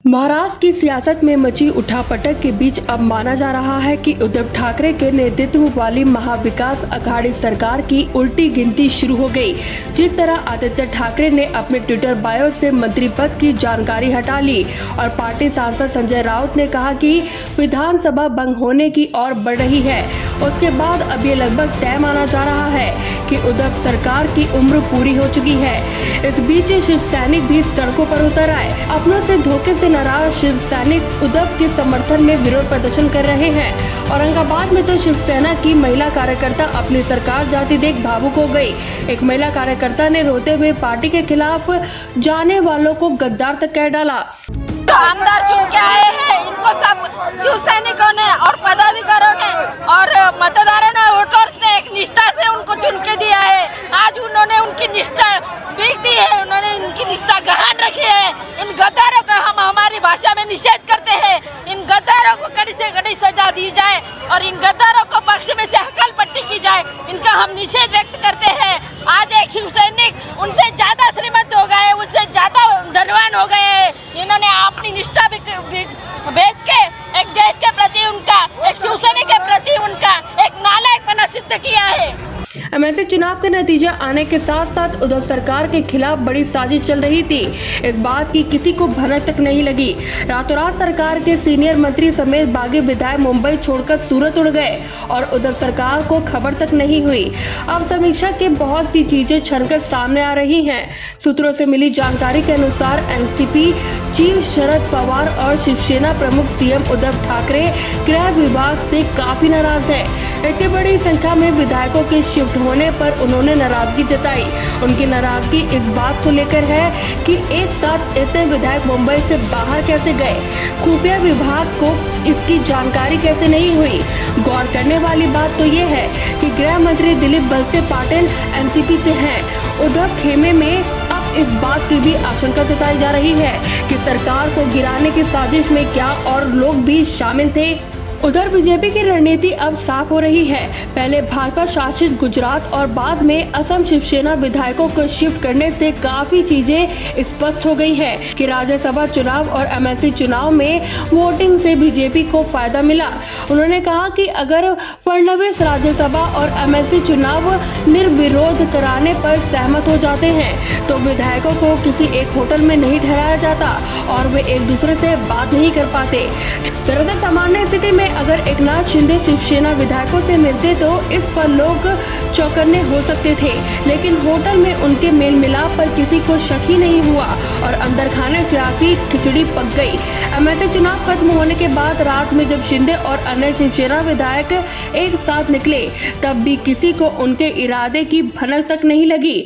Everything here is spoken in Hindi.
महाराष्ट्र की सियासत में मची उठापटक के बीच अब माना जा रहा है कि उद्धव ठाकरे के नेतृत्व वाली महाविकास अघाड़ी सरकार की उल्टी गिनती शुरू हो गई। जिस तरह आदित्य ठाकरे ने अपने ट्विटर बायो से मंत्री पद की जानकारी हटा ली और पार्टी सांसद संजय राउत ने कहा कि विधानसभा भंग होने की ओर बढ़ रही है, उसके बाद अब ये लगभग तय माना जा रहा है कि उद्धव सरकार की उम्र पूरी हो चुकी है। इस बीच शिव सैनिक भी सड़कों पर उतर आए। अपनों से धोखे से नाराज शिव सैनिक उद्धव के समर्थन में विरोध प्रदर्शन कर रहे हैं। औरंगाबाद में तो शिवसेना की महिला कार्यकर्ता अपनी सरकार जाती देख भावुक हो गई। एक महिला कार्यकर्ता ने रोते हुए पार्टी के खिलाफ जाने वालों को गद्दार तक कह डाला। तो आमदार चुन के आए हैं, इनको सब शिव सैनिकों ने और पदाधिकारियों ने और मतदारों ने, वोटर्स ने एक निष्ठा से उनको चुन के दिया है। आज उन्होंने उनकी निष्ठा बीत दी है, उन्होंने इनकी निष्ठा गहन रखी है। इन गद्दारों का हम हमारी भाषा में निषेध करते हैं। इन गद्दारों को कड़ी से कड़ी सजा दी जाए और इन गद्दारों को पक्ष में से हकल पट्टी की जाए, इनका हम निषेध व्यक्त करते हैं। आज एक शिव सैनिक उनसे ज्यादा श्रीमंत हो गए, उनसे ज्यादा धनवान हो गए हैं। इन्होंने अपनी निष्ठा बेच के एक देश के प्रति उनका, एक शिवसेना के प्रति उनका एक नालायकपना सिद्ध किया है। एमएलसी चुनाव का नतीजा आने के साथ साथ उद्धव सरकार के खिलाफ बड़ी साजिश चल रही थी। इस बात की किसी को भनक तक नहीं लगी। रातों रात सरकार के सीनियर मंत्री समेत बागी विधायक मुंबई छोड़कर सूरत उड़ गए और उद्धव सरकार को खबर तक नहीं हुई। अब समीक्षा के बहुत सी चीजें छनकर सामने आ रही हैं। सूत्रों से मिली जानकारी के अनुसार एनसीपी चीफ शरद पवार और शिवसेना प्रमुख सीएम उद्धव ठाकरे गृह विभाग से काफी नाराज है। इतनी बड़ी संख्या में विधायकों के शिफ्ट होने पर उन्होंने नाराजगी जताई। उनकी नाराजगी इस बात को लेकर है कि एक साथ इतने विधायक मुंबई से बाहर कैसे गए, खुफिया विभाग को इसकी जानकारी कैसे नहीं हुई। गौर करने वाली बात तो ये है कि गृह मंत्री दिलीप वलसे पाटिल एनसीपी से हैं। उद्धव खेमे में अब इस बात की भी आशंका जताई जा रही है कि सरकार को गिराने की साजिश में क्या और लोग भी शामिल थे। उधर बीजेपी की रणनीति अब साफ हो रही है। पहले भाजपा शासित गुजरात और बाद में असम शिवसेना विधायकों को शिफ्ट करने से काफी चीजें स्पष्ट हो गई है कि राज्यसभा चुनाव और एमएलसी चुनाव में वोटिंग से बीजेपी को फायदा मिला। उन्होंने कहा कि अगर फडणवीस राज्यसभा और एमएलसी चुनाव निर्विरोध कराने पर सहमत हो जाते हैं तो विधायकों को किसी एक होटल में नहीं ठहराया जाता और वे एक दूसरे से बात नहीं कर पाते। दरअसल सामान्य स्थिति में अगर एकनाथ शिंदे शिवसेना विधायकों से मिलते तो इस पर लोग चौकन्ने हो सकते थे, लेकिन होटल में उनके मेल मिलाप पर किसी को शक ही नहीं हुआ और अंदर खाने सियासी खिचड़ी पक गई। एमएलसी चुनाव खत्म होने के बाद रात में जब शिंदे और अन्य शिवसेना विधायक एक साथ निकले तब भी किसी को उनके इरादे की भनक तक नहीं लगी।